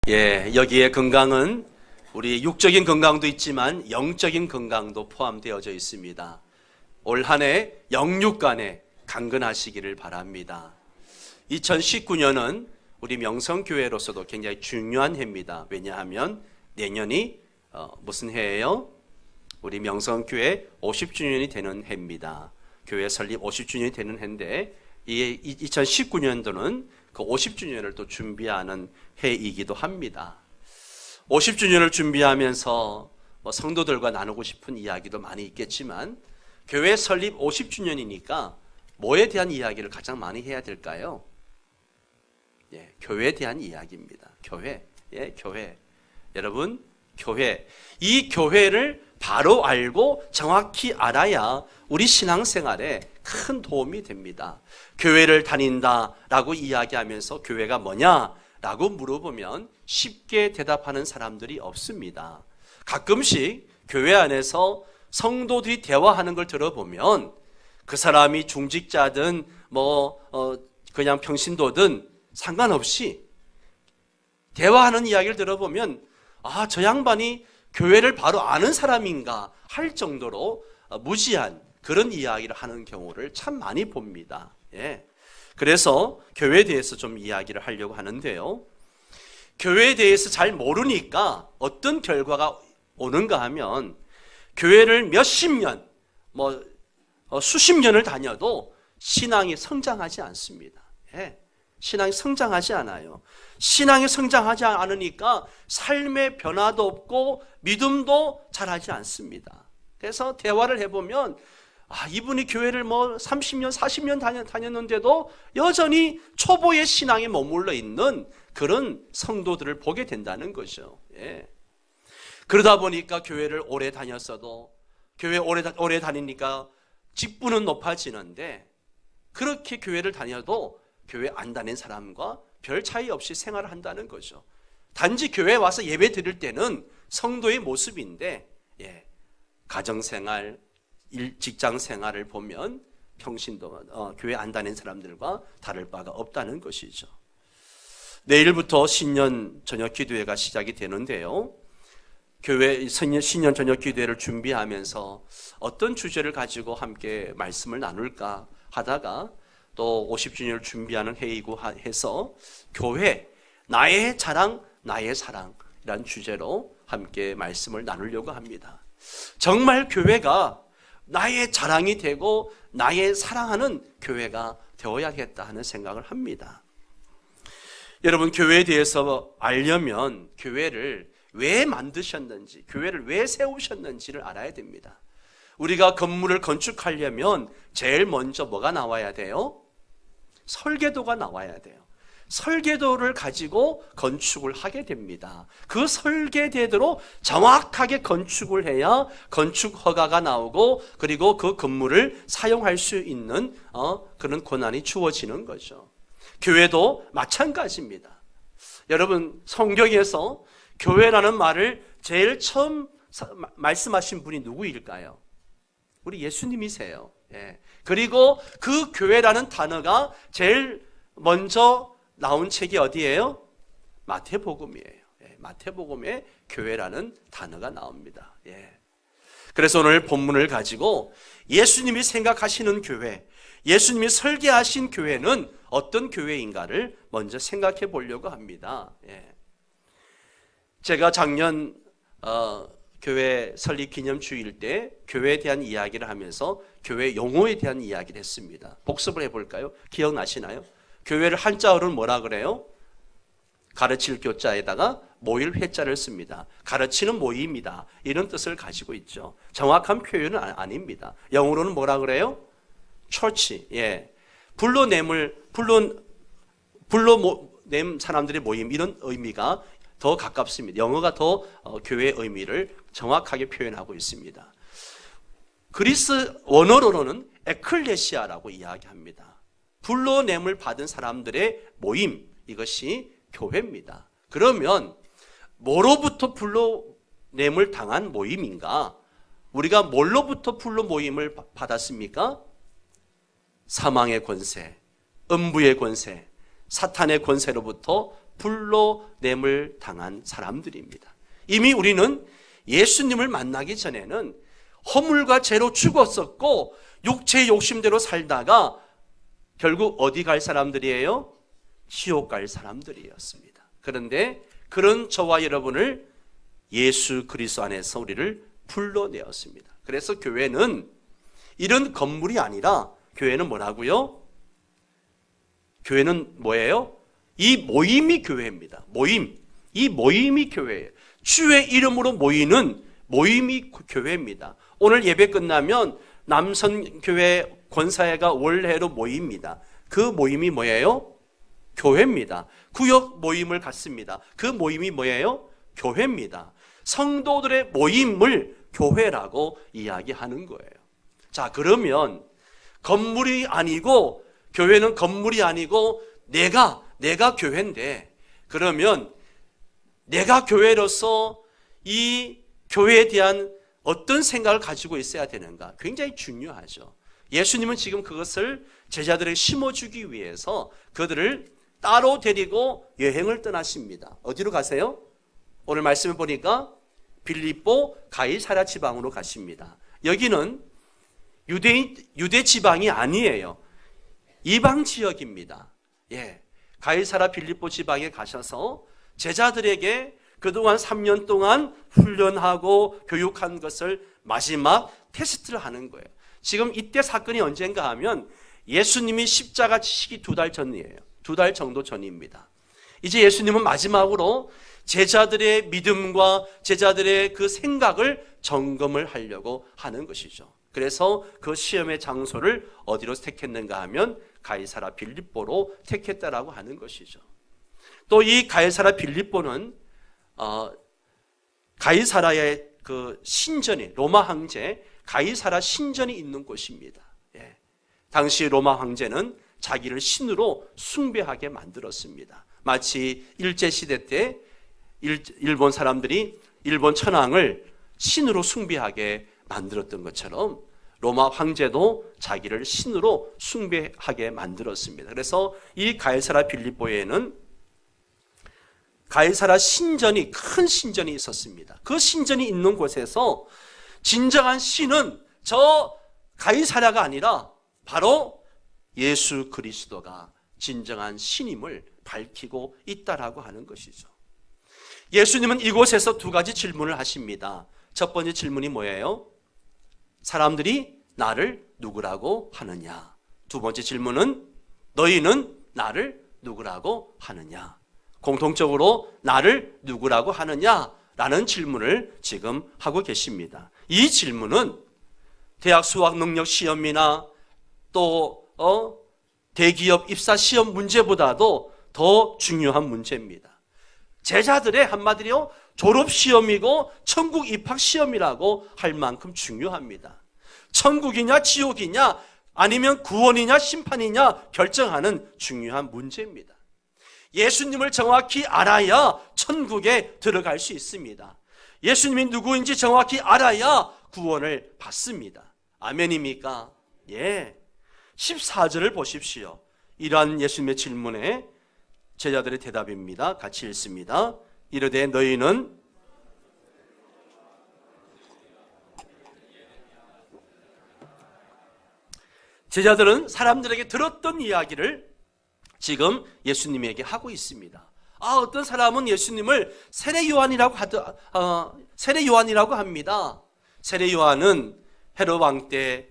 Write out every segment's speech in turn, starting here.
여기에 건강은 우리 육적인 건강도 있지만 영적인 건강도 포함되어져 있습니다. 올 한 해 영육 간에 강건하시기를 바랍니다. 2019년은 우리 명성교회로서도 굉장히 중요한 해입니다. 왜냐하면 내년이 무슨 해예요? 우리 명성교회 50주년이 되는 해입니다. 교회 설립 50주년이 되는 해인데 이 2019년도는 그 50주년을 또 준비하는 해이기도 합니다. 50주년을 준비하면서 성도들과 나누고 싶은 이야기도 많이 있겠지만 교회 설립 50주년이니까 뭐에 대한 이야기를 가장 많이 해야 될까요? 교회에 대한 이야기입니다. 교회. 교회. 여러분, 교회. 이 교회를 바로 알고 정확히 알아야 우리 신앙생활에 큰 도움이 됩니다. 교회를 다닌다라고 이야기하면서 교회가 뭐냐라고 물어보면 쉽게 대답하는 사람들이 없습니다. 가끔씩 교회 안에서 성도들이 대화하는 걸 들어보면 그 사람이 중직자든 그냥 평신도든 상관없이 대화하는 이야기를 들어보면 저 양반이 교회를 바로 아는 사람인가 할 정도로 무지한 그런 이야기를 하는 경우를 참 많이 봅니다. 그래서 교회에 대해서 좀 이야기를 하려고 하는데요. 교회에 대해서 잘 모르니까 어떤 결과가 오는가 하면 교회를 몇십 년, 수십 년을 다녀도 신앙이 성장하지 않습니다. 신앙이 성장하지 않아요. 신앙이 성장하지 않으니까 삶의 변화도 없고 믿음도 잘하지 않습니다. 그래서 대화를 해보면 이분이 교회를 30년, 40년 다녔는데도 여전히 초보의 신앙에 머물러 있는 그런 성도들을 보게 된다는 거죠. 그러다 보니까 교회를 오래 다녔어도 교회 오래 다니니까 직분은 높아지는데 그렇게 교회를 다녀도 교회 안 다닌 사람과 별 차이 없이 생활을 한다는 거죠. 단지 교회에 와서 예배 드릴 때는 성도의 모습인데 가정생활, 직장생활을 보면 평신도 교회 안 다닌 사람들과 다를 바가 없다는 것이죠. 내일부터 신년 저녁 기도회가 시작이 되는데요. 교회 신년 저녁 기도회를 준비하면서 어떤 주제를 가지고 함께 말씀을 나눌까 하다가 또 50주년을 준비하는 해이고 해서 교회, 나의 자랑, 나의 사랑이라는 주제로 함께 말씀을 나누려고 합니다. 정말 교회가 나의 자랑이 되고 나의 사랑하는 교회가 되어야겠다 하는 생각을 합니다. 여러분, 교회에 대해서 알려면 교회를 왜 만드셨는지, 교회를 왜 세우셨는지를 알아야 됩니다. 우리가 건물을 건축하려면 제일 먼저 뭐가 나와야 돼요? 설계도가 나와야 돼요. 설계도를 가지고 건축을 하게 됩니다. 그 설계대로 정확하게 건축을 해야 건축 허가가 나오고 그리고 그 건물을 사용할 수 있는 그런 권한이 주어지는 거죠. 교회도 마찬가지입니다. 여러분, 성경에서 교회라는 말을 제일 처음 말씀하신 분이 누구일까요? 우리 예수님이세요. 그리고 그 교회라는 단어가 제일 먼저 나온 책이 어디예요? 마태복음이에요. 마태복음에 교회라는 단어가 나옵니다. 그래서 오늘 본문을 가지고 예수님이 생각하시는 교회, 예수님이 설계하신 교회는 어떤 교회인가를 먼저 생각해 보려고 합니다. 제가 작년 교회 설립 기념주일 때 교회에 대한 이야기를 하면서 교회 용어에 대한 이야기를 했습니다. 복습을 해볼까요? 기억나시나요? 교회를 한자어로는 뭐라 그래요? 가르칠 교자에다가 모일 회자를 습니다. 가르치는 모임이다, 이런 뜻을 가지고 있죠. 정확한 표현은 아닙니다. 영어로는 뭐라 그래요? 처치. 불러냄 사람들의 모임, 이런 의미가 더 가깝습니다. 영어가 더 교회의 의미를 정확하게 표현하고 있습니다. 그리스 원어로는 에클레시아라고 이야기합니다. 불러냄을 받은 사람들의 모임, 이것이 교회입니다. 그러면 뭐로부터 불러냄을 당한 모임인가? 우리가 뭘로부터 불러 모임을 받았습니까? 사망의 권세, 음부의 권세, 사탄의 권세로부터 불러냄을 당한 사람들입니다. 이미 우리는 예수님을 만나기 전에는 허물과 죄로 죽었었고 육체의 욕심대로 살다가 결국 어디 갈 사람들이에요? 지옥 갈 사람들이었습니다. 그런데 그런 저와 여러분을 예수 그리스도 안에서 우리를 불러내었습니다. 그래서 교회는 이런 건물이 아니라 교회는 뭐라고요? 교회는 뭐예요? 이 모임이 교회입니다. 모임. 이 모임이 교회예요. 주의 이름으로 모이는 모임이 교회입니다. 오늘 예배 끝나면 남선교회 권사회가 월회로 모입니다. 그 모임이 뭐예요? 교회입니다. 구역 모임을 갖습니다. 그 모임이 뭐예요? 교회입니다. 성도들의 모임을 교회라고 이야기하는 거예요. 자, 그러면 건물이 아니고 교회는 건물이 아니고 내가 교회인데, 그러면 내가 교회로서 이 교회에 대한 어떤 생각을 가지고 있어야 되는가? 굉장히 중요하죠. 예수님은 지금 그것을 제자들에게 심어주기 위해서 그들을 따로 데리고 여행을 떠나십니다. 어디로 가세요? 오늘 말씀을 보니까 빌립보 가이사랴 지방으로 가십니다. 여기는 유대 지방이 아니에요. 이방 지역입니다. 예, 가이사랴 빌립보 지방에 가셔서 제자들에게 그동안 3년 동안 훈련하고 교육한 것을 마지막 테스트를 하는 거예요. 지금 이때 사건이 언젠가 하면 예수님이 십자가 지시기 2달 전이에요. 2달 정도 전입니다. 이제 예수님은 마지막으로 제자들의 믿음과 제자들의 그 생각을 점검을 하려고 하는 것이죠. 그래서 그 시험의 장소를 어디로 택했는가 하면 가이사랴 빌립보로 택했다라고 하는 것이죠. 또 이 가이사랴 빌립보는 가이사랴의 그 신전이, 로마 황제 가이사랴 신전이 있는 곳입니다. 예. 당시 로마 황제는 자기를 신으로 숭배하게 만들었습니다. 마치 일제시대 때 일본 사람들이 일본 천황을 신으로 숭배하게 만들었던 것처럼 로마 황제도 자기를 신으로 숭배하게 만들었습니다. 그래서 이 가이사랴 빌립보에는 가이사랴 신전이, 큰 신전이 있었습니다. 그 신전이 있는 곳에서 진정한 신은 저 가이사랴가 아니라 바로 예수 그리스도가 진정한 신임을 밝히고 있다라고 하는 것이죠. 예수님은 이곳에서 2가지 질문을 하십니다. 첫 번째 질문이 뭐예요? 사람들이 나를 누구라고 하느냐? 두 번째 질문은 너희는 나를 누구라고 하느냐? 공통적으로 나를 누구라고 하느냐라는 질문을 지금 하고 계십니다. 이 질문은 대학 수학 능력 시험이나 또 대기업 입사 시험 문제보다도 더 중요한 문제입니다. 제자들의 한마디로 졸업 시험이고 천국 입학 시험이라고 할 만큼 중요합니다. 천국이냐 지옥이냐 아니면 구원이냐 심판이냐 결정하는 중요한 문제입니다. 예수님을 정확히 알아야 천국에 들어갈 수 있습니다. 예수님이 누구인지 정확히 알아야 구원을 받습니다. 아멘입니까? 예. 14절을 보십시오. 이러한 예수님의 질문에 제자들의 대답입니다. 같이 읽습니다. 이르되 너희는 제자들은 사람들에게 들었던 이야기를 지금 예수님에게 하고 있습니다. 어떤 사람은 예수님을 세례 요한이라고 합니다. 세례 요한은 헤롯 왕 때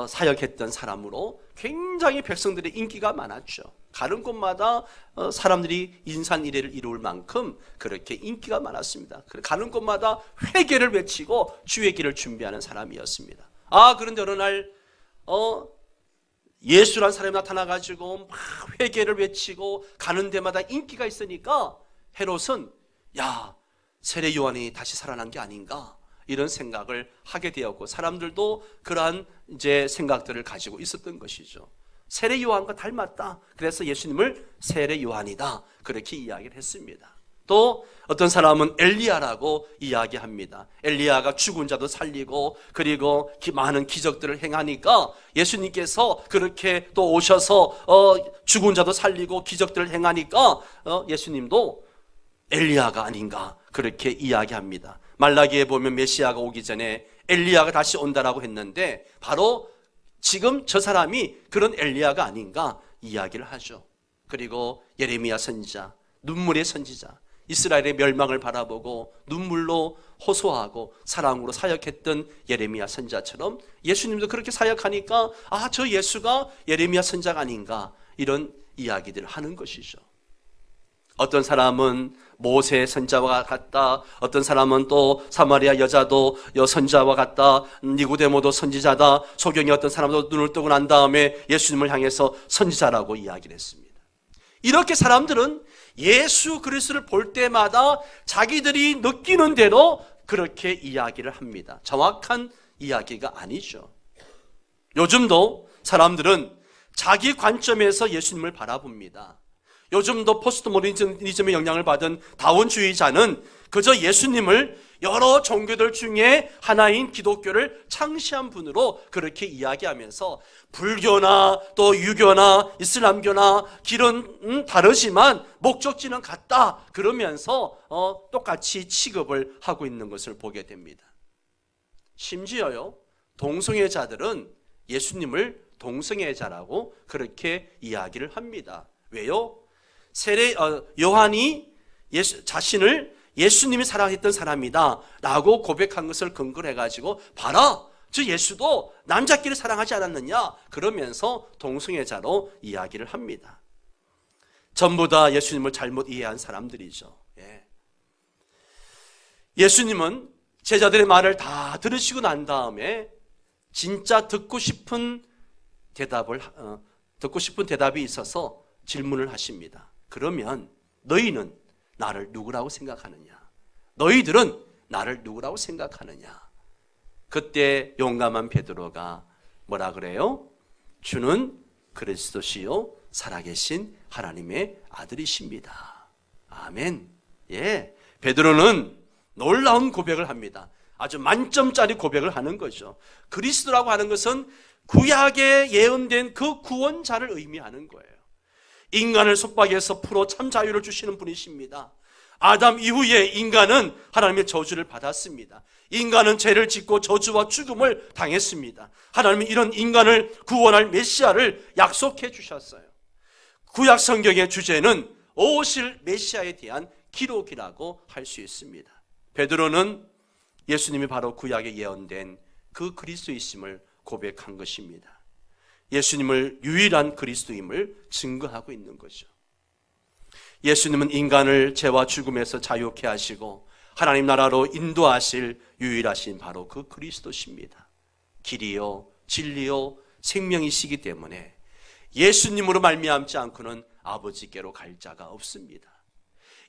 사역했던 사람으로 굉장히 백성들의 인기가 많았죠. 가는 곳마다 사람들이 인산 이례를 이룰 만큼 그렇게 인기가 많았습니다. 가는 곳마다 회개를 외치고 주의 길을 준비하는 사람이었습니다. 그런데 어느 날 예수란 사람이 나타나가지고 막 회개를 외치고 가는 데마다 인기가 있으니까 헤롯은 세례 요한이 다시 살아난 게 아닌가 이런 생각을 하게 되었고 사람들도 그러한 이제 생각들을 가지고 있었던 것이죠. 세례 요한과 닮았다. 그래서 예수님을 세례 요한이다. 그렇게 이야기를 했습니다. 또 어떤 사람은 엘리야라고 이야기합니다. 엘리야가 죽은 자도 살리고 그리고 많은 기적들을 행하니까 예수님께서 그렇게 또 오셔서 죽은 자도 살리고 기적들을 행하니까 예수님도 엘리야가 아닌가 그렇게 이야기합니다. 말라기에 보면 메시아가 오기 전에 엘리야가 다시 온다라고 했는데 바로 지금 저 사람이 그런 엘리야가 아닌가 이야기를 하죠. 그리고 예레미야 선지자, 눈물의 선지자, 이스라엘의 멸망을 바라보고 눈물로 호소하고 사랑으로 사역했던 예레미야 선지자처럼 예수님도 그렇게 사역하니까 저 예수가 예레미야 선지자가 아닌가 이런 이야기들을 하는 것이죠. 어떤 사람은 모세 선지자와 같다, 어떤 사람은 또 사마리아 여자도 선지자와 같다, 니고데모도 선지자다, 소경의 어떤 사람도 눈을 뜨고 난 다음에 예수님을 향해서 선지자라고 이야기를 했습니다. 이렇게 사람들은 예수 그리스도를 볼 때마다 자기들이 느끼는 대로 그렇게 이야기를 합니다. 정확한 이야기가 아니죠. 요즘도 사람들은 자기 관점에서 예수님을 바라봅니다. 요즘도 포스트모더니즘의 영향을 받은 다원주의자는 그저 예수님을 여러 종교들 중에 하나인 기독교를 창시한 분으로 그렇게 이야기하면서 불교나 또 유교나 이슬람교나 길은 다르지만 목적지는 같다 그러면서 똑같이 취급을 하고 있는 것을 보게 됩니다. 심지어요, 동성애자들은 예수님을 동성애자라고 그렇게 이야기를 합니다. 왜요? 요한이 자신을 예수님이 사랑했던 사람이다 라고 고백한 것을 근거로 해가지고 봐라, 저 예수도 남자끼리 사랑하지 않았느냐 그러면서 동성애자로 이야기를 합니다. 전부 다 예수님을 잘못 이해한 사람들이죠. 예수님은 제자들의 말을 다 들으시고 난 다음에 진짜 듣고 싶은 대답이 있어서 질문을 하십니다. 그러면 너희는 나를 누구라고 생각하느냐? 너희들은 나를 누구라고 생각하느냐? 그때 용감한 베드로가 뭐라 그래요? 주는 그리스도시요 살아계신 하나님의 아들이십니다. 아멘. 베드로는 놀라운 고백을 합니다. 아주 만점짜리 고백을 하는 거죠. 그리스도라고 하는 것은 구약에 예언된 그 구원자를 의미하는 거예요. 인간을 속박에서 풀어 참 자유를 주시는 분이십니다. 아담 이후에 인간은 하나님의 저주를 받았습니다. 인간은 죄를 짓고 저주와 죽음을 당했습니다. 하나님은 이런 인간을 구원할 메시아를 약속해 주셨어요. 구약 성경의 주제는 오실 메시아에 대한 기록이라고 할 수 있습니다. 베드로는 예수님이 바로 구약에 예언된 그 그리스도이심을 고백한 것입니다. 예수님을 유일한 그리스도임을 증거하고 있는 거죠. 예수님은 인간을 죄와 죽음에서 자유케 하시고 하나님 나라로 인도하실 유일하신 바로 그 그리스도십니다. 길이요 진리요 생명이시기 때문에 예수님으로 말미암지 않고는 아버지께로 갈 자가 없습니다.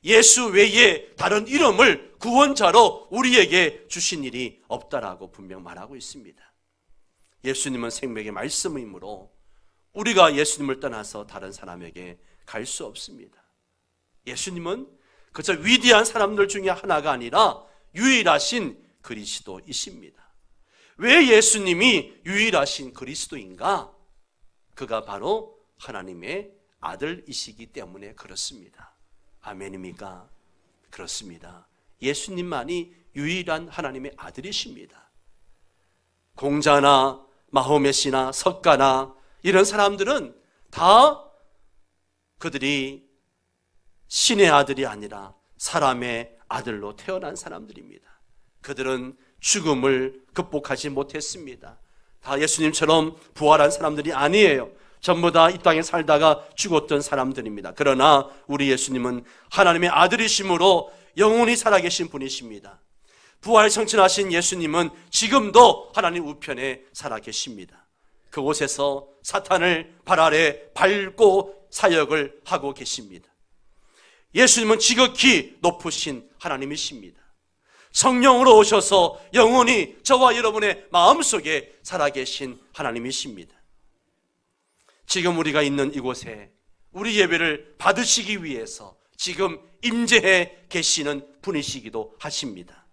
예수 외에 다른 이름을 구원자로 우리에게 주신 일이 없다라고 분명 말하고 있습니다. 예수님은 생명의 말씀이므로 우리가 예수님을 떠나서 다른 사람에게 갈 수 없습니다. 예수님은 그저 위대한 사람들 중에 하나가 아니라 유일하신 그리스도이십니다. 왜 예수님이 유일하신 그리스도인가? 그가 바로 하나님의 아들이시기 때문에 그렇습니다. 아멘입니까? 그렇습니다. 예수님만이 유일한 하나님의 아들이십니다. 공자나 마호메시나 석가나 이런 사람들은 다 그들이 신의 아들이 아니라 사람의 아들로 태어난 사람들입니다. 그들은 죽음을 극복하지 못했습니다. 다 예수님처럼 부활한 사람들이 아니에요. 전부 다 이 땅에 살다가 죽었던 사람들입니다. 그러나 우리 예수님은 하나님의 아들이심으로 영원히 살아계신 분이십니다. 부활 성천하신 예수님은 지금도 하나님 우편에 살아계십니다. 그곳에서 사탄을 발 아래 밟고 사역을 하고 계십니다. 예수님은 지극히 높으신 하나님이십니다. 성령으로 오셔서 영원히 저와 여러분의 마음속에 살아계신 하나님이십니다. 지금 우리가 있는 이곳에 우리 예배를 받으시기 위해서 지금 임재해 계시는 분이시기도 하십니다.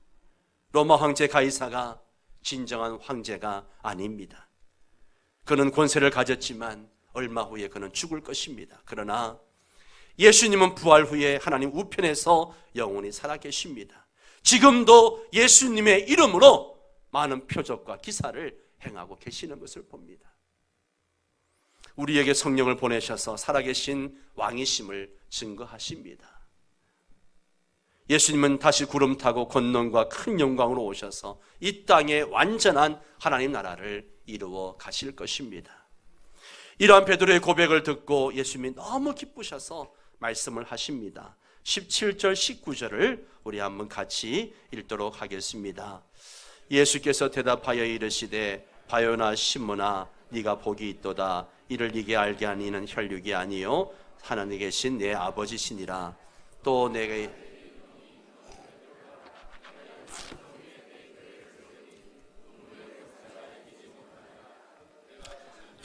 로마 황제 가이사가 진정한 황제가 아닙니다. 그는 권세를 가졌지만 얼마 후에 그는 죽을 것입니다. 그러나 예수님은 부활 후에 하나님 우편에서 영원히 살아계십니다. 지금도 예수님의 이름으로 많은 표적과 기사를 행하고 계시는 것을 봅니다. 우리에게 성령을 보내셔서 살아계신 왕이심을 증거하십니다. 예수님은 다시 구름 타고 권능과 큰 영광으로 오셔서 이 땅에 완전한 하나님 나라를 이루어 가실 것입니다. 이러한 베드로의 고백을 듣고 예수님이 너무 기쁘셔서 말씀을 하십니다. 17절 19절을 우리 한번 같이 읽도록 하겠습니다. 예수께서 대답하여 이르시되 바요나 시므나 네가 복이 있도다. 이를 네게 알게 하니 이는 혈육이 아니요 하나님에 계신 내 아버지시니라. 또 내게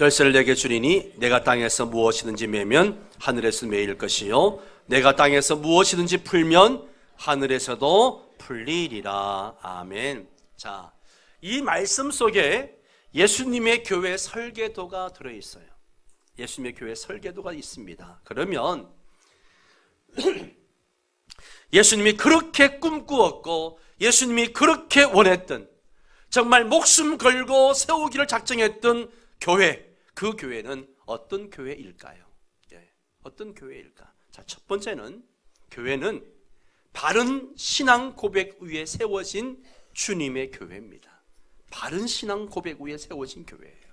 열쇠를 내게 주리니 내가 땅에서 무엇이든지 매면 하늘에서 매일 것이요 내가 땅에서 무엇이든지 풀면 하늘에서도 풀리리라. 아멘. 자, 이 말씀 속에 예수님의 교회 설계도가 들어있어요. 예수님의 교회 설계도가 있습니다. 그러면 예수님이 그렇게 꿈꾸었고 예수님이 그렇게 원했던, 정말 목숨 걸고 세우기를 작정했던 교회, 그 교회는 어떤 교회일까요? 어떤 교회일까? 자, 첫 번째는 교회는 바른 신앙 고백 위에 세워진 주님의 교회입니다. 바른 신앙 고백 위에 세워진 교회예요.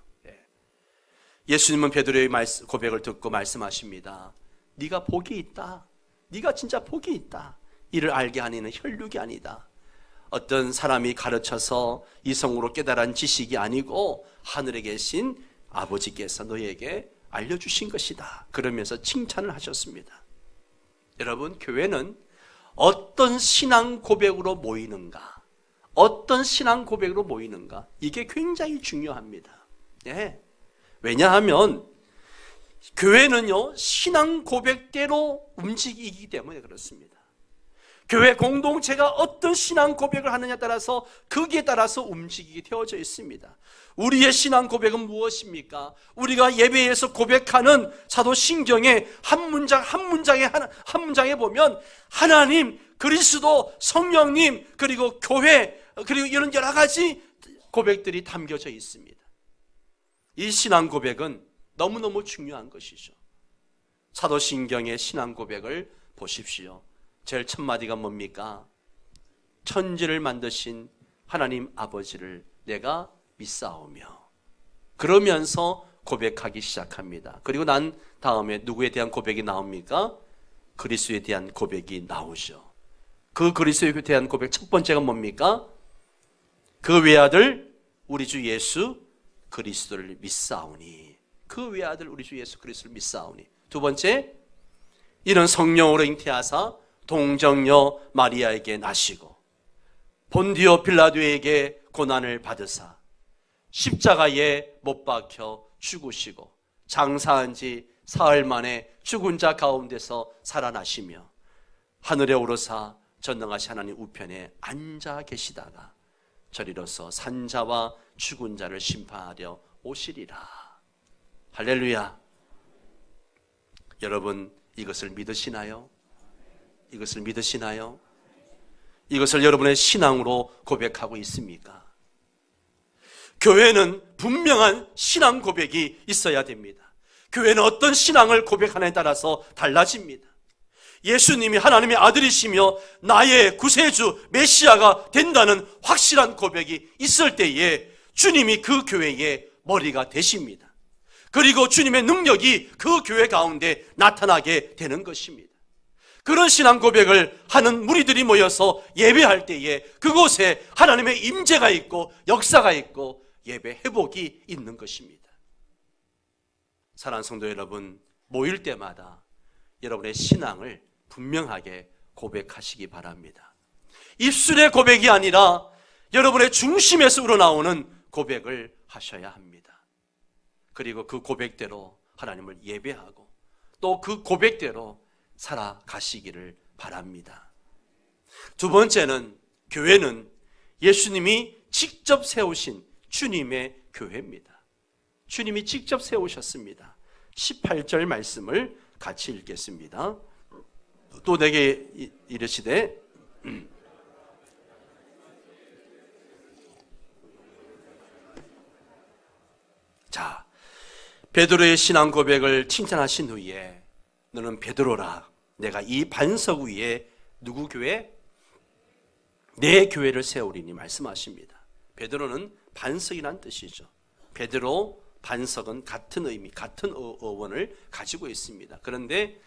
예수님은 베드로의 고백을 듣고 말씀하십니다. 네가 복이 있다. 네가 진짜 복이 있다. 이를 알게 하니는 혈육이 아니다. 어떤 사람이 가르쳐서 이성으로 깨달은 지식이 아니고 하늘에 계신 아버지께서 너에게 알려주신 것이다. 그러면서 칭찬을 하셨습니다. 여러분, 교회는 어떤 신앙 고백으로 모이는가, 어떤 신앙 고백으로 모이는가, 이게 굉장히 중요합니다. 왜냐하면 교회는요, 신앙 고백대로 움직이기 때문에 그렇습니다. 교회 공동체가 어떤 신앙 고백을 하느냐에 따라서 거기에 따라서 움직이게 되어져 있습니다. 우리의 신앙 고백은 무엇입니까? 우리가 예배에서 고백하는 사도신경의 한 문장에 보면 하나님, 그리스도, 성령님, 그리고 교회, 그리고 이런 여러 가지 고백들이 담겨져 있습니다. 이 신앙 고백은 너무너무 중요한 것이죠. 사도신경의 신앙 고백을 보십시오. 제일 첫 마디가 뭡니까? 천지를 만드신 하나님 아버지를 내가 믿사오며, 그러면서 고백하기 시작합니다. 그리고 난 다음에 누구에 대한 고백이 나옵니까? 그리스도에 대한 고백이 나오죠. 그 그리스도에 대한 고백 첫 번째가 뭡니까? 그 외아들 우리 주 예수 그리스도를 믿사오니, 그 외아들 우리 주 예수 그리스도를 믿사오니. 두 번째, 이는 성령으로 잉태하사 동정녀 마리아에게 나시고 본디오 빌라도에게 고난을 받으사 십자가에 못 박혀 죽으시고 장사한 지 사흘 만에 죽은 자 가운데서 살아나시며 하늘에 오르사 전능하신 하나님 우편에 앉아 계시다가 저리로서 산자와 죽은 자를 심판하려 오시리라. 할렐루야. 여러분, 이것을 믿으시나요? 이것을 믿으시나요? 이것을 여러분의 신앙으로 고백하고 있습니까? 교회는 분명한 신앙 고백이 있어야 됩니다. 교회는 어떤 신앙을 고백하느냐에 따라서 달라집니다. 예수님이 하나님의 아들이시며 나의 구세주 메시아가 된다는 확실한 고백이 있을 때에 주님이 그 교회의 머리가 되십니다. 그리고 주님의 능력이 그 교회 가운데 나타나게 되는 것입니다. 그런 신앙 고백을 하는 무리들이 모여서 예배할 때에 그곳에 하나님의 임재가 있고 역사가 있고 예배 회복이 있는 것입니다. 사랑하는 성도 여러분, 모일 때마다 여러분의 신앙을 분명하게 고백하시기 바랍니다. 입술의 고백이 아니라 여러분의 중심에서 우러나오는 고백을 하셔야 합니다. 그리고 그 고백대로 하나님을 예배하고 또 그 고백대로 살아가시기를 바랍니다. 두 번째는 교회는 예수님이 직접 세우신 주님의 교회입니다. 주님이 직접 세우셨습니다. 18절 말씀을 같이 읽겠습니다. 또 내게 이르시되 자, 베드로의 신앙 고백을 칭찬하신 후에 너는 베드로라, 내가 이 반석 위에 누구 교회? 내 교회를 세우리니 말씀하십니다. 베드로는 반석이란 뜻이죠. 베드로, 반석은 같은 의미, 같은 어원을 가지고 있습니다. 그런데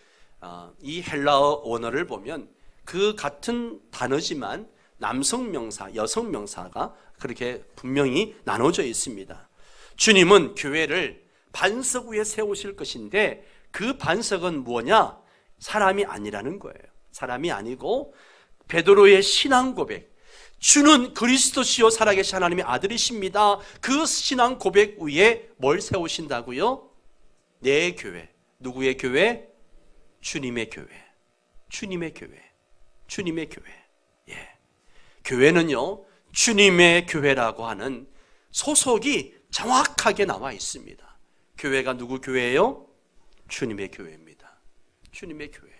이 헬라어 원어를 보면 그 같은 단어지만 남성 명사, 여성 명사가 그렇게 분명히 나눠져 있습니다. 주님은 교회를 반석 위에 세우실 것인데 그 반석은 뭐냐? 사람이 아니라는 거예요. 사람이 아니고 베드로의 신앙 고백, 주는 그리스도시요 살아계신 하나님의 아들이십니다. 그 신앙 고백 위에 뭘 세우신다고요? 내 교회. 누구의 교회? 주님의 교회. 주님의 교회. 주님의 교회. 예. 교회는요, 주님의 교회라고 하는 소속이 정확하게 나와 있습니다. 교회가 누구 교회예요? 주님의 교회입니다. 주님의 교회예요.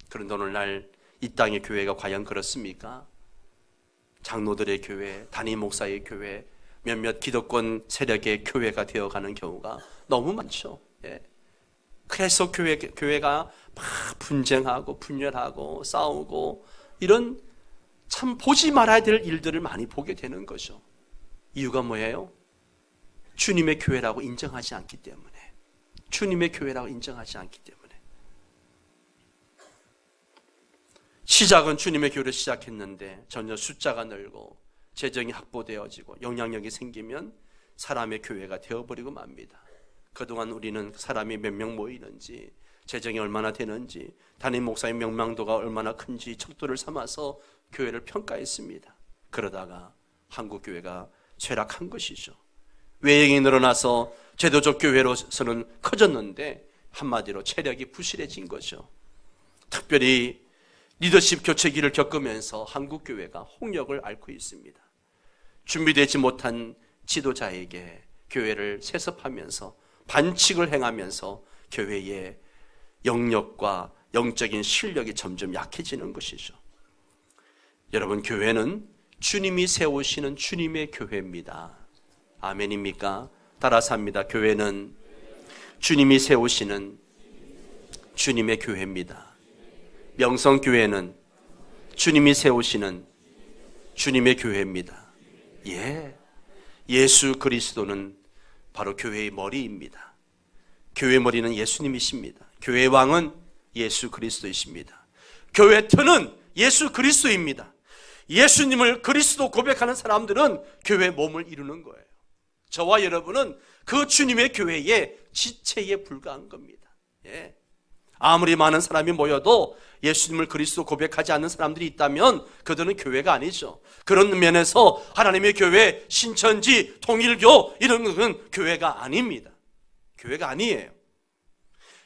그런데 오늘날 이 땅의 교회가 과연 그렇습니까? 장로들의 교회, 담임 목사의 교회, 몇몇 기득권 세력의 교회가 되어가는 경우가 너무 많죠. 예. 그래서 교회가 막 분쟁하고 분열하고 싸우고 이런 참 보지 말아야 될 일들을 많이 보게 되는 거죠. 이유가 뭐예요? 주님의 교회라고 인정하지 않기 때문에. 주님의 교회라고 인정하지 않기 때문에. 시작은 주님의 교회를 시작했는데 전혀 숫자가 늘고 재정이 확보되어지고 영향력이 생기면 사람의 교회가 되어버리고 맙니다. 그동안 우리는 사람이 몇 명 모이는지, 재정이 얼마나 되는지, 담임 목사의 명망도가 얼마나 큰지 척도를 삼아서 교회를 평가했습니다. 그러다가 한국 교회가 쇠락한 것이죠. 외형이 늘어나서 제도적 교회로서는 커졌는데 한마디로 체력이 부실해진 거죠. 특별히 리더십 교체기를 겪으면서 한국 교회가 홍역을 앓고 있습니다. 준비되지 못한 지도자에게 교회를 세습하면서 반칙을 행하면서 교회의 영역과 영적인 실력이 점점 약해지는 것이죠. 여러분, 교회는 주님이 세우시는 주님의 교회입니다. 아멘입니까? 따라서 합니다. 교회는 주님이 세우시는 주님의 교회입니다. 명성교회는 주님이 세우시는 주님의 교회입니다. 예, 예수 그리스도는 바로 교회의 머리입니다. 교회 머리는 예수님이십니다. 교회 왕은 예수 그리스도이십니다. 교회 터는 예수 그리스도입니다. 예수님을 그리스도 고백하는 사람들은 교회 몸을 이루는 거예요. 저와 여러분은 그 주님의 교회의 지체에 불과한 겁니다. 예. 아무리 많은 사람이 모여도 예수님을 그리스도 고백하지 않는 사람들이 있다면 그들은 교회가 아니죠. 그런 면에서 하나님의 교회, 신천지, 통일교 이런 것은 교회가 아닙니다. 교회가 아니에요.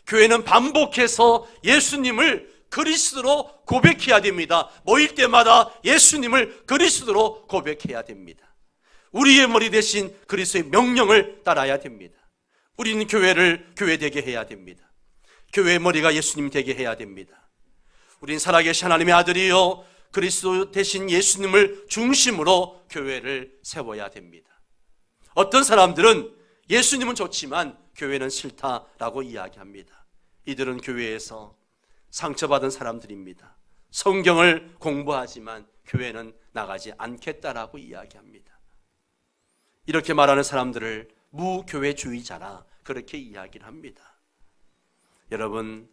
교회는 반복해서 예수님을 그리스도로 고백해야 됩니다. 모일 때마다 예수님을 그리스도로 고백해야 됩니다. 우리의 머리 대신 그리스도의 명령을 따라야 됩니다. 우리는 교회를 교회되게 해야 됩니다. 교회의 머리가 예수님 되게 해야 됩니다. 우린 살아계신 하나님의 아들이요 그리스도 대신 예수님을 중심으로 교회를 세워야 됩니다. 어떤 사람들은 예수님은 좋지만 교회는 싫다라고 이야기합니다. 이들은 교회에서 상처받은 사람들입니다. 성경을 공부하지만 교회는 나가지 않겠다라고 이야기합니다. 이렇게 말하는 사람들을 무교회주의자라 그렇게 이야기를 합니다. 여러분,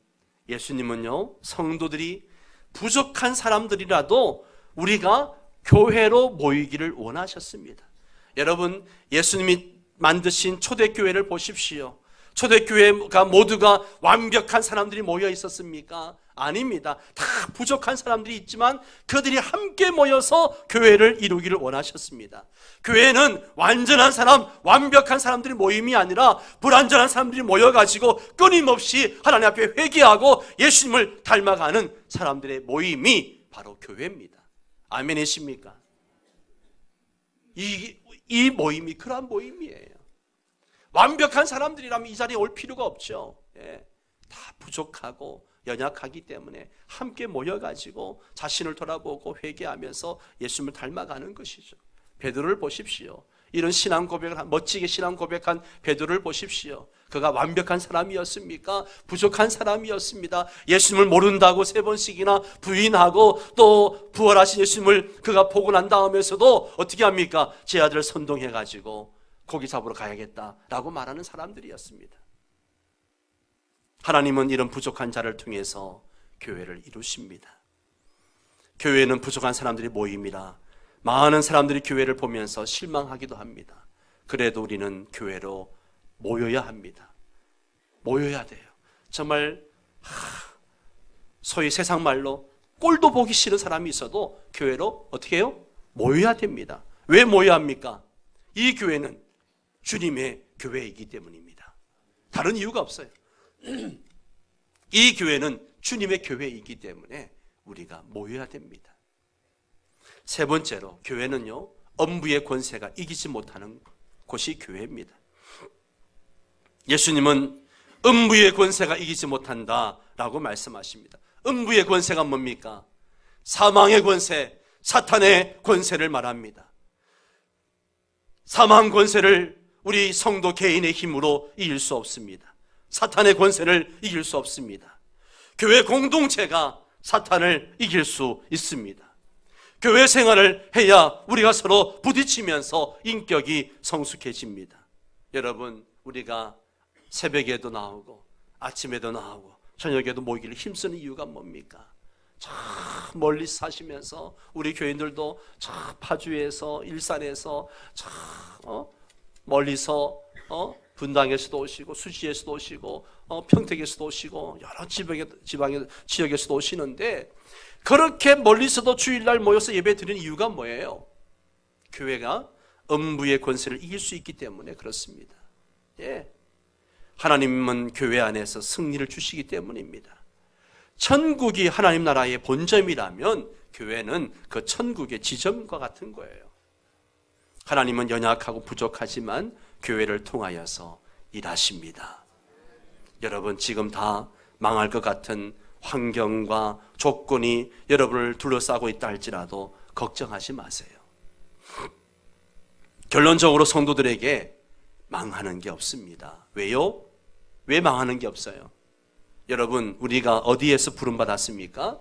예수님은요, 성도들이 부족한 사람들이라도 우리가 교회로 모이기를 원하셨습니다. 여러분, 예수님이 만드신 초대교회를 보십시오. 초대교회가 모두가 완벽한 사람들이 모여 있었습니까? 아닙니다. 다 부족한 사람들이 있지만 그들이 함께 모여서 교회를 이루기를 원하셨습니다. 교회는 완전한 사람, 완벽한 사람들이 모임이 아니라 불완전한 사람들이 모여가지고 끊임없이 하나님 앞에 회개하고 예수님을 닮아가는 사람들의 모임이 바로 교회입니다. 아멘이십니까? 이 모임이 그러한 모임이에요. 완벽한 사람들이라면 이 자리에 올 필요가 없죠. 예, 다 부족하고 연약하기 때문에 함께 모여가지고 자신을 돌아보고 회개하면서 예수님을 닮아가는 것이죠. 베드로를 보십시오. 이런 신앙 고백을 멋지게 신앙 고백한 베드로를 보십시오. 그가 완벽한 사람이었습니까? 부족한 사람이었습니다. 예수님을 모른다고 3번씩이나 부인하고 또 부활하신 예수님을 그가 보고 난 다음에서도 어떻게 합니까? 제 아들을 선동해가지고 고기 잡으러 가야겠다라고 말하는 사람들이었습니다. 하나님은 이런 부족한 자를 통해서 교회를 이루십니다. 교회는 부족한 사람들이 모임이라 많은 사람들이 교회를 보면서 실망하기도 합니다. 그래도 우리는 교회로 모여야 합니다. 모여야 돼요. 정말 소위 세상 말로 꼴도 보기 싫은 사람이 있어도 교회로 어떻게 해요? 모여야 됩니다. 왜 모여야 합니까? 이 교회는 주님의 교회이기 때문입니다. 다른 이유가 없어요. 이 교회는 주님의 교회이기 때문에 우리가 모여야 됩니다. 3번째로 교회는요, 음부의 권세가 이기지 못하는 곳이 교회입니다. 예수님은 음부의 권세가 이기지 못한다라고 말씀하십니다. 음부의 권세가 뭡니까? 사망의 권세, 사탄의 권세를 말합니다. 사망 권세를 우리 성도 개인의 힘으로 이길 수 없습니다. 사탄의 권세를 이길 수 없습니다. 교회 공동체가 사탄을 이길 수 있습니다. 교회 생활을 해야 우리가 서로 부딪히면서 인격이 성숙해집니다. 여러분, 우리가 새벽에도 나오고 아침에도 나오고 저녁에도 모이기를 힘쓰는 이유가 뭡니까? 저 멀리 사시면서 우리 교인들도 저 파주에서 일산에서 저 멀리서 분당에서도 오시고 수지에서도 오시고 평택에서도 오시고 여러 지역에서도 오시는데 그렇게 멀리서도 주일날 모여서 예배 드리는 이유가 뭐예요? 교회가 음부의 권세를 이길 수 있기 때문에 그렇습니다. 예. 하나님은 교회 안에서 승리를 주시기 때문입니다. 천국이 하나님 나라의 본점이라면 교회는 그 천국의 지점과 같은 거예요. 하나님은 연약하고 부족하지만 교회를 통하여서 일하십니다. 여러분, 지금 다 망할 것 같은 환경과 조건이 여러분을 둘러싸고 있다 할지라도 걱정하지 마세요. 결론적으로 성도들에게 망하는 게 없습니다. 왜요? 왜 망하는 게 없어요? 여러분, 우리가 어디에서 부름받았습니까?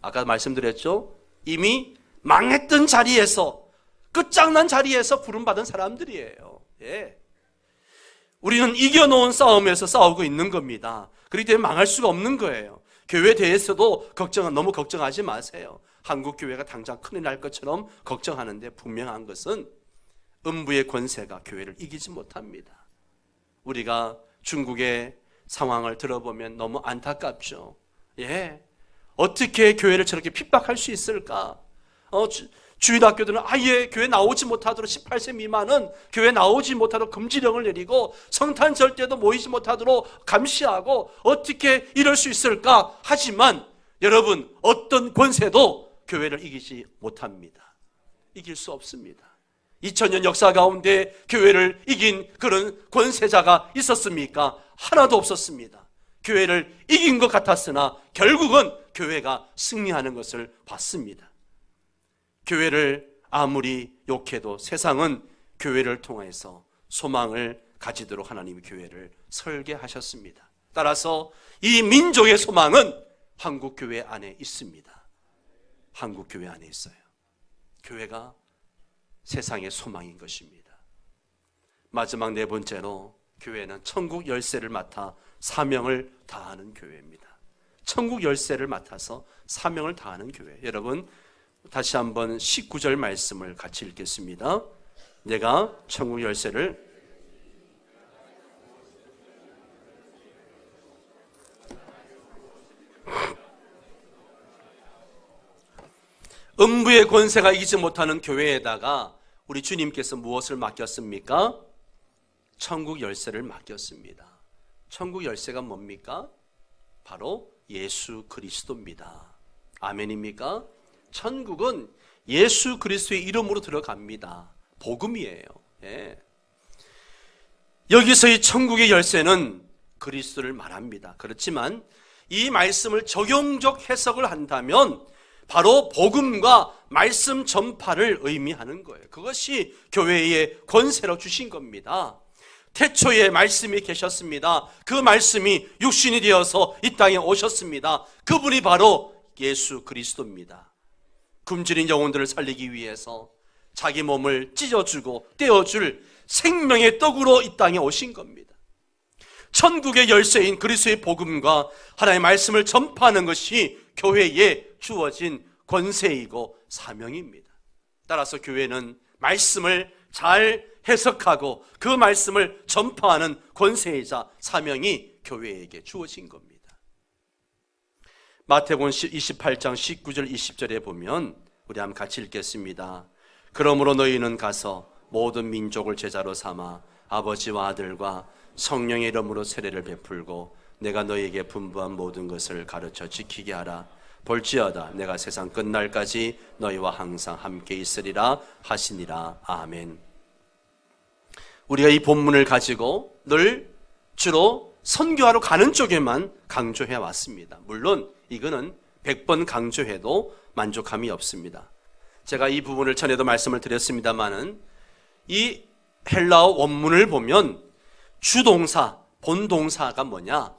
아까 말씀드렸죠? 이미 망했던 자리에서, 끝장난 자리에서 부름받은 사람들이에요. 예. 우리는 이겨놓은 싸움에서 싸우고 있는 겁니다. 그렇기 때문에 망할 수가 없는 거예요. 교회에 대해서도 너무 걱정하지 마세요. 한국 교회가 당장 큰일 날 것처럼 걱정하는데 분명한 것은 음부의 권세가 교회를 이기지 못합니다. 우리가 중국의 상황을 들어보면 너무 안타깝죠. 예, 어떻게 교회를 저렇게 핍박할 수 있을까? 주일학교들은 아예 교회 나오지 못하도록 18세 미만은 교회 나오지 못하도록 금지령을 내리고 성탄절 때도 모이지 못하도록 감시하고 어떻게 이럴 수 있을까? 하지만 여러분, 어떤 권세도 교회를 이기지 못합니다. 이길 수 없습니다. 2000년 역사 가운데 교회를 이긴 그런 권세자가 있었습니까? 하나도 없었습니다. 교회를 이긴 것 같았으나 결국은 교회가 승리하는 것을 봤습니다. 교회를 아무리 욕해도 세상은 교회를 통해서 소망을 가지도록 하나님이 교회를 설계하셨습니다. 따라서 이 민족의 소망은 한국 교회 안에 있습니다. 한국 교회 안에 있어요. 교회가 세상의 소망인 것입니다. 마지막 4번째로 교회는 천국 열쇠를 맡아 사명을 다하는 교회입니다. 천국 열쇠를 맡아서 사명을 다하는 교회. 여러분, 다시 한번 19절 말씀을 같이 읽겠습니다. 내가 천국 열쇠를 음부의 권세가 이기지 못하는 교회에다가 우리 주님께서 무엇을 맡겼습니까? 천국 열쇠를 맡겼습니다. 천국 열쇠가 뭡니까? 바로 예수 그리스도입니다. 아멘입니까? 천국은 예수 그리스도의 이름으로 들어갑니다. 복음이에요. 예. 여기서의 천국의 열쇠는 그리스도를 말합니다. 그렇지만 이 말씀을 적용적 해석을 한다면 바로 복음과 말씀 전파를 의미하는 거예요. 그것이 교회의 권세로 주신 겁니다. 태초에 말씀이 계셨습니다. 그 말씀이 육신이 되어서 이 땅에 오셨습니다. 그분이 바로 예수 그리스도입니다. 굶주린 영혼들을 살리기 위해서 자기 몸을 찢어주고 떼어줄 생명의 떡으로 이 땅에 오신 겁니다. 천국의 열쇠인 그리스도의 복음과 하나님의 말씀을 전파하는 것이 교회에 주어진 권세이고 사명입니다. 따라서 교회는 말씀을 잘 해석하고 그 말씀을 전파하는 권세이자 사명이 교회에게 주어진 겁니다. 마태복음 28장 19절 20절에 보면 우리 한번 같이 읽겠습니다. 그러므로 너희는 가서 모든 민족을 제자로 삼아 아버지와 아들과 성령의 이름으로 세례를 베풀고 내가 너희에게 분부한 모든 것을 가르쳐 지키게 하라. 볼지어다 내가 세상 끝날까지 너희와 항상 함께 있으리라 하시니라. 아멘. 우리가 이 본문을 가지고 늘 주로 선교하러 가는 쪽에만 강조해 왔습니다. 물론 이거는 100번 강조해도 만족함이 없습니다. 제가 이 부분을 전에도 말씀을 드렸습니다마는 이 헬라어 원문을 보면 주동사, 본동사가 뭐냐?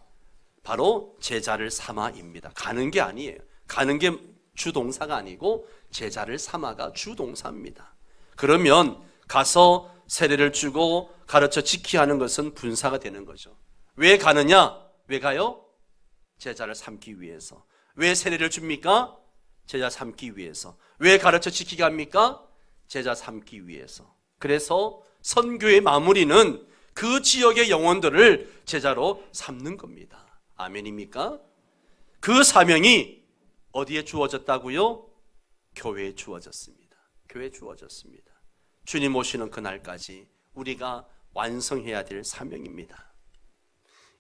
바로 제자를 삼아입니다. 가는 게 아니에요. 가는 게 주동사가 아니고 제자를 삼아가 주동사입니다. 그러면 가서 세례를 주고 가르쳐 지키게 하는 것은 분사가 되는 거죠. 왜 가느냐? 왜 가요? 제자를 삼기 위해서. 왜 세례를 줍니까? 제자 삼기 위해서. 왜 가르쳐 지키게 합니까? 제자 삼기 위해서. 그래서 선교의 마무리는 그 지역의 영혼들을 제자로 삼는 겁니다. 아멘입니까? 그 사명이 어디에 주어졌다고요? 교회에 주어졌습니다. 교회에 주어졌습니다. 주님 오시는 그날까지 우리가 완성해야 될 사명입니다.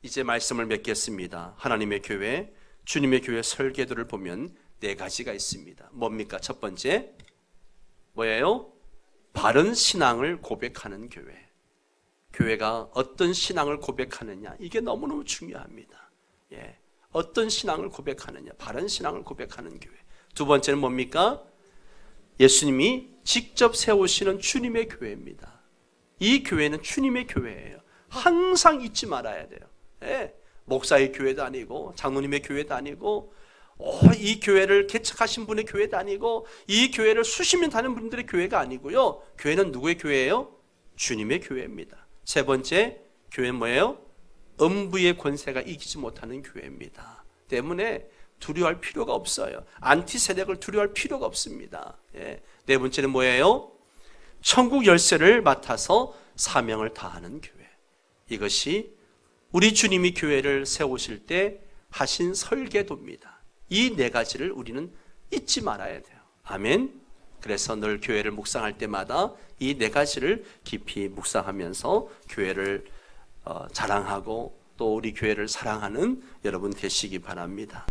이제 말씀을 맺겠습니다. 하나님의 교회, 주님의 교회 설계도를 보면 4가지가 있습니다. 뭡니까? 첫 번째, 뭐예요? 바른 신앙을 고백하는 교회. 교회가 어떤 신앙을 고백하느냐, 이게 너무너무 중요합니다. 예, 어떤 신앙을 고백하느냐, 바른 신앙을 고백하는 교회. 두 번째는 뭡니까? 예수님이 직접 세우시는 주님의 교회입니다. 이 교회는 주님의 교회예요. 항상 잊지 말아야 돼요. 예, 목사의 교회도 아니고 장로님의 교회도 아니고 이 교회를 개척하신 분의 교회도 아니고 이 교회를 수십 년 다니는 분들의 교회가 아니고요. 교회는 누구의 교회예요? 주님의 교회입니다. 세 번째, 교회는 뭐예요? 음부의 권세가 이기지 못하는 교회입니다. 때문에 두려워할 필요가 없어요. 안티 세력을 두려워할 필요가 없습니다. 예. 네 번째는 뭐예요? 천국 열쇠를 맡아서 사명을 다하는 교회. 이것이 우리 주님이 교회를 세우실 때 하신 설계도입니다. 이 4가지를 우리는 잊지 말아야 돼요. 아멘. 그래서 늘 교회를 묵상할 때마다 이 4가지를 깊이 묵상하면서 교회를 자랑하고 또 우리 교회를 사랑하는 여러분 되시기 바랍니다.